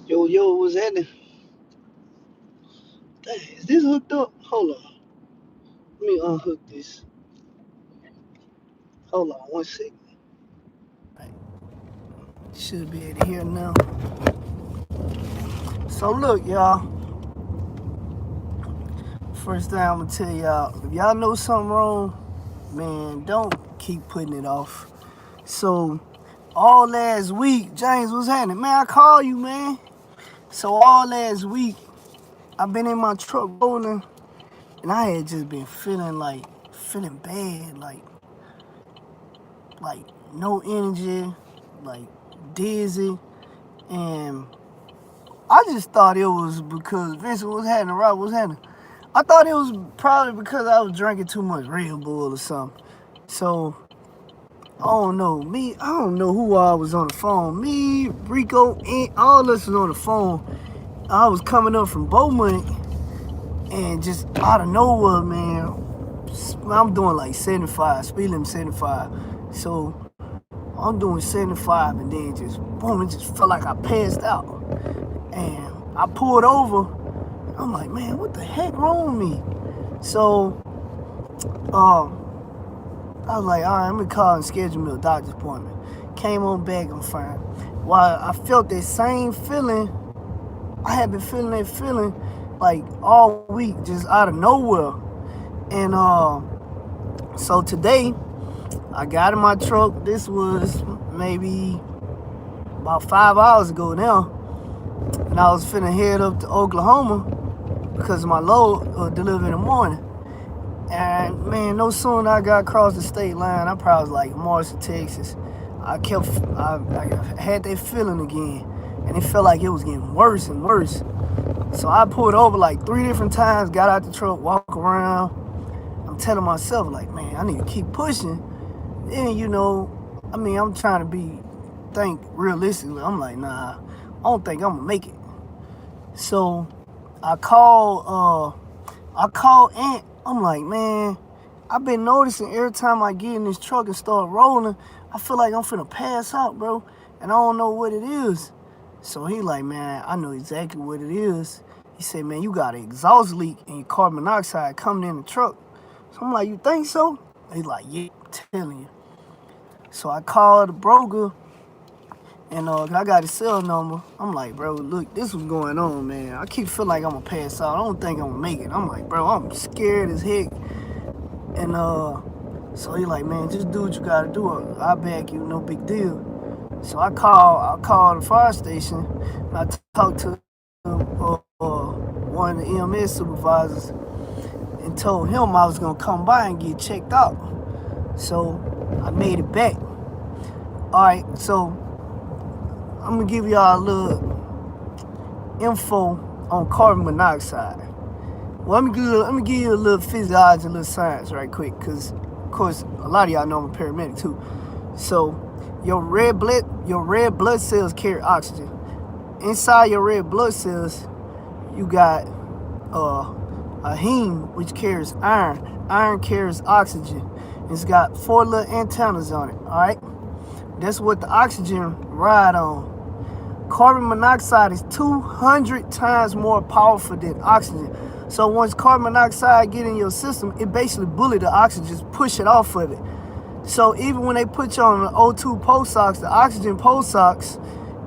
Yo, what's happening? Dang, is this hooked up? Hold on. Let me unhook this. Hold on 1 second. Right. Should be able to hear now. So look, y'all. First thing I'm gonna tell y'all, if y'all know something wrong, man, don't keep putting it off. So all last week, James, what's happening? Man, I called you, man. So all last week, I've been in my truck rolling, and I had just been feeling bad, like no energy, like dizzy, and I just thought it was because Vincent was having Rob was having. I thought it was probably because I was drinking too much Red Bull or something. So I don't know. I don't know who I was on the phone. Me, Rico, and all of us was on the phone. I was coming up from Beaumont, and just out of nowhere, man, I'm doing like 75, speed limit 75. So I'm doing 75, and then just boom, it just felt like I passed out. And I pulled over. I'm like, man, what the heck wrong with me? So I was like, all right, I'm gonna call and schedule me a doctor's appointment. Came on back, I'm fine. While I felt that same feeling, I had been feeling that feeling like all week, just out of nowhere. And so today, I got in my truck. This was maybe about 5 hours ago now. And I was finna head up to Oklahoma because my load delivered in the morning. And man, no sooner I got across the state line, I probably was like Marshall, Texas. I had that feeling again, and it felt like it was getting worse and worse. So I pulled over like 3 different times, got out the truck, walked around. I'm telling myself like, man, I need to keep pushing. Then I'm trying to think realistically. I'm like, nah, I don't think I'm gonna make it. So I called Aunt. I'm like, man, I've been noticing every time I get in this truck and start rolling, I feel like I'm finna pass out, bro, and I don't know what it is. So he like, man, I know exactly what it is. He said, man, you got an exhaust leak and your carbon monoxide coming in the truck. So I'm like, you think so? He's like, yeah, I'm telling you. So I called the broker, and I got his cell number. I'm like, bro, look, this was going on, man. I keep feeling like I'm gonna pass out. I don't think I'm gonna make it. I'm like, bro, I'm scared as heck. And so he like, man, just do what you gotta do. I'll back you, no big deal. So I called the fire station, and I talked to one of the EMS supervisors and told him I was gonna come by and get checked out. So I made it back. All right, so I'm gonna give y'all a little info on carbon monoxide. Well, let me give you a little physiology, a little science right quick, because of course a lot of y'all know I'm a paramedic too. So your red blood cells carry oxygen. Inside your red blood cells, you got a heme which carries iron. Iron carries oxygen. It's got 4 little antennas on it. All right, that's what the oxygen ride on. Carbon monoxide is 200 times more powerful than oxygen. So once carbon monoxide get in your system, it basically bully the oxygen, just push it off of it. So even when they put you on the O2 pulse ox, the oxygen pulse ox,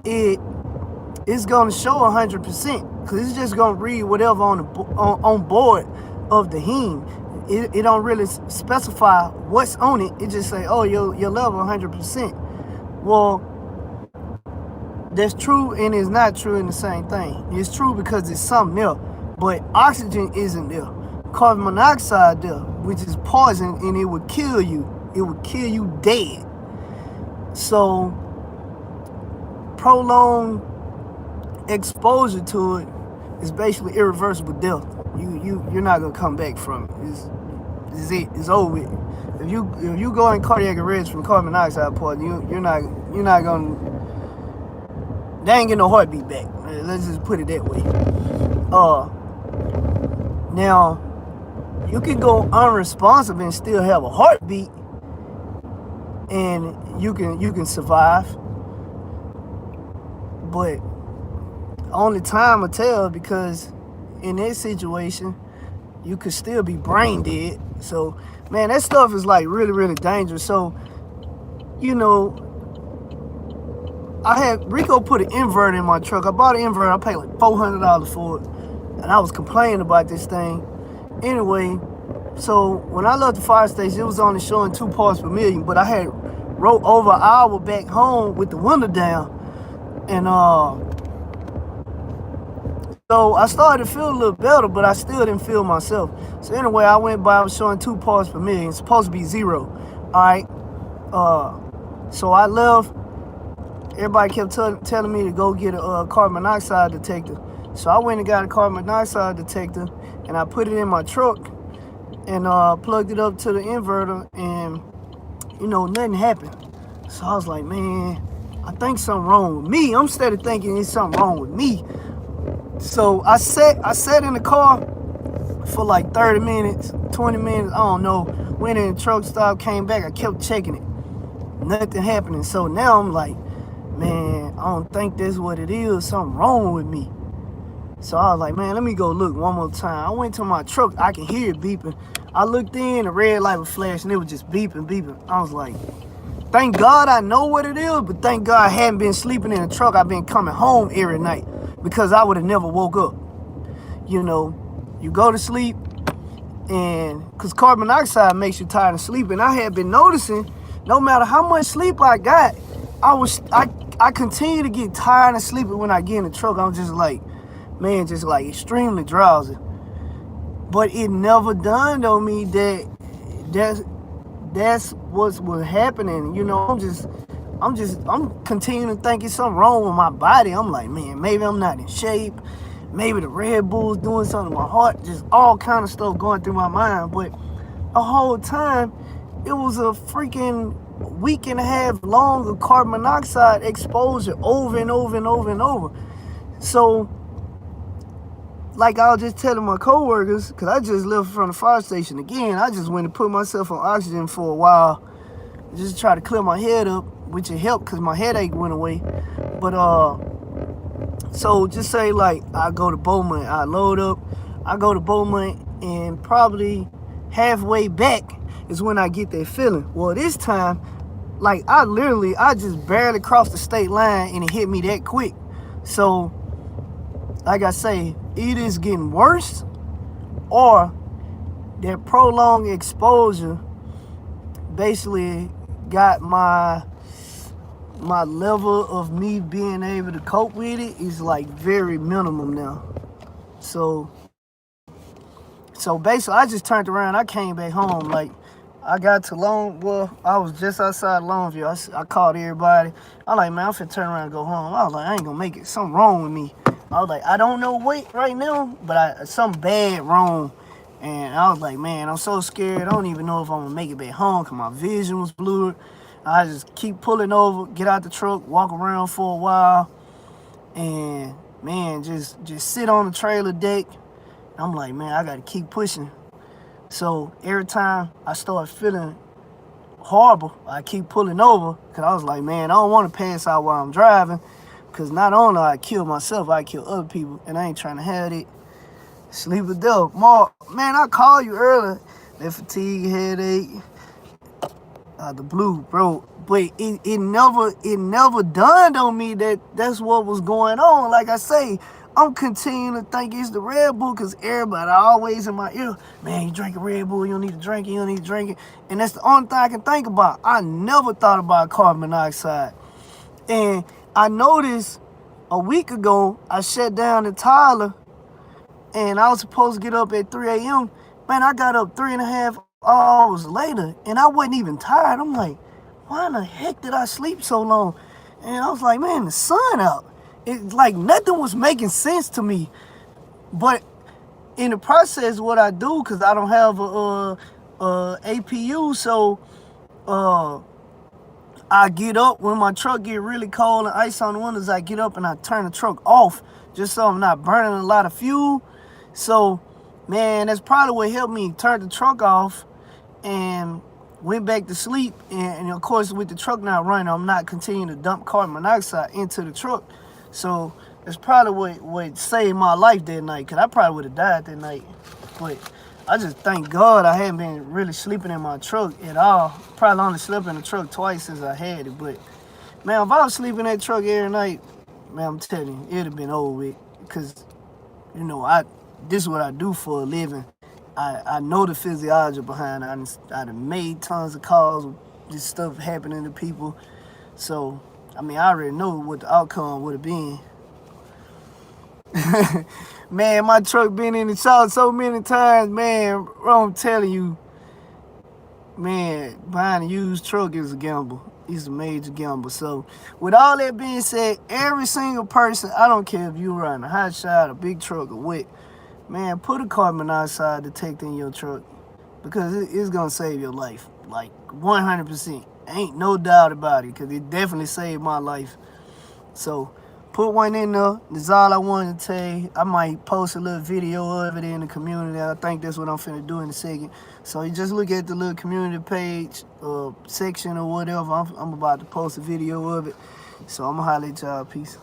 it's gonna show 100% because it's just gonna read whatever on board of the heme. It don't really specify what's on it. It just say, oh, your level 100%. Well, that's true and it's not true in the same thing. It's true because it's something there, but oxygen isn't there. Carbon monoxide there, which is poison, and it would kill you. It would kill you dead. So prolonged exposure to it is basically irreversible death. You're not gonna come back from it. It's over with. If you go in cardiac arrest from carbon monoxide poison, you're not gonna. They ain't getting no heartbeat back. Let's just put it that way. Now you can go unresponsive and still have a heartbeat, and you can survive. But Only time will tell, because in that situation, you could still be brain dead. So, man, that stuff is like really, really dangerous. So, you know, I had Rico put an inverter in my truck. I bought an inverter. I paid like $400 for it, and I was complaining about this thing. Anyway, so when I left the fire station, it was only showing 2 parts per million, but I had rode over an hour back home with the window down, and so I started to feel a little better, but I still didn't feel myself. So anyway, I went by, I was showing 2 parts per million. It's supposed to be 0. All right. So I left. Everybody kept telling me to go get a carbon monoxide detector. So I went and got a carbon monoxide detector, and I put it in my truck, and plugged it up to the inverter, and nothing happened. So I was like, man, I think something wrong with me. I'm steady thinking it's something wrong with me. So I sat in the car for like 30 minutes, 20 minutes, I don't know. Went in the truck stop, came back, I kept checking it. Nothing happening. So now I'm like, man, I don't think that's what it is. Something wrong with me. So I was like, man, let me go look one more time. I went to my truck. I can hear it beeping. I looked in, the red light was flashing. It was just beeping, beeping. I was like, thank God I know what it is, but thank God I hadn't been sleeping in the truck. I've been coming home every night, because I would have never woke up. You go to sleep, and because carbon monoxide makes you tired of sleeping. I had been noticing, no matter how much sleep I got, I continue to get tired of sleeping when I get in the truck. I'm just like, man, just like extremely drowsy. But it never dawned on me that's what's happening. I'm continuing to think it's something wrong with my body. I'm like, man, maybe I'm not in shape. Maybe the Red Bull's doing something to my heart. Just all kind of stuff going through my mind. But the whole time, it was a freaking week and a half long of carbon monoxide exposure over and over and over and over. So, like I was just telling my coworkers, because I just left from the fire station again, I just went and put myself on oxygen for a while, just to try to clear my head up, which it helped because my headache went away. But so just say like I go to Beaumont, I load up, I go to Beaumont, and probably halfway back is when I get that feeling. Well, this time, like I just barely crossed the state line, and it hit me that quick. So, like I say, either it's getting worse, or that prolonged exposure basically got my level of me being able to cope with it is like very minimum now. So basically I just turned around, I came back home. Like I got to I was just outside Longview. I called everybody. I was like, man, I'm finna turn around and go home. I was like, I ain't gonna make it. Something wrong with me. I was like, I don't know what right now, but something bad wrong. And I was like, man, I'm so scared. I don't even know if I'm gonna make it back home, because my vision was blurred. I just keep pulling over, get out the truck, walk around for a while, and man, just sit on the trailer deck. I'm like, man, I gotta keep pushing. So every time I start feeling horrible, I keep pulling over, because I was like, man, I don't want to pass out while I'm driving, because not only I kill myself, I kill other people, and I ain't trying to have it. Sleep with them. Mark, man, I called you earlier. That fatigue, headache, the blue, bro. But it never dawned on me that that's what was going on. Like I say, I'm continuing to think it's the Red Bull, because everybody always in my ear, man, you drink a Red Bull, you don't need to drink it, you don't need to drink it. And that's the only thing I can think about. I never thought about carbon monoxide. And I noticed a week ago, I shut down in Tyler, and I was supposed to get up at 3 a.m. Man, I got up 3.5 hours later, and I wasn't even tired. I'm like, why in the heck did I sleep so long? And I was like, man, the sun out. It's like nothing was making sense to me. But in the process, what I do, because I don't have a APU, so I get up when my truck get really cold and ice on the windows. I get up and I turn the truck off, just so I'm not burning a lot of fuel. So, man, that's probably what helped me. Turn the truck off and went back to sleep. And of course, with the truck not running, I'm not continuing to dump carbon monoxide into the truck. So it's probably what saved my life that night, because I probably would have died that night. But I just thank God I haven't been really sleeping in my truck at all. Probably only slept in the truck twice since I had it. But, man, if I was sleeping in that truck every night, man, I'm telling you, it'd have been over with. Because, you know, this is what I do for a living. I know the physiology behind it. I done made tons of calls with this stuff happening to people. So, I mean, I already know what the outcome would have been. Man, my truck been in the shop so many times, man. Bro, I'm telling you, man, buying a used truck is a gamble. It's a major gamble. So, with all that being said, every single person, I don't care if you run a hot shot, a big truck, or what, man, put a carbon monoxide detector in your truck, because it's going to save your life. Like, 100%. Ain't no doubt about it, because it definitely saved my life. So, put one in there. That's all I wanted to tell you. I might post a little video of it in the community. I think that's what I'm finna do in a second. So you just look at the little community page section or whatever. I'm about to post a video of it. So I'm gonna holler at y'all. Peace.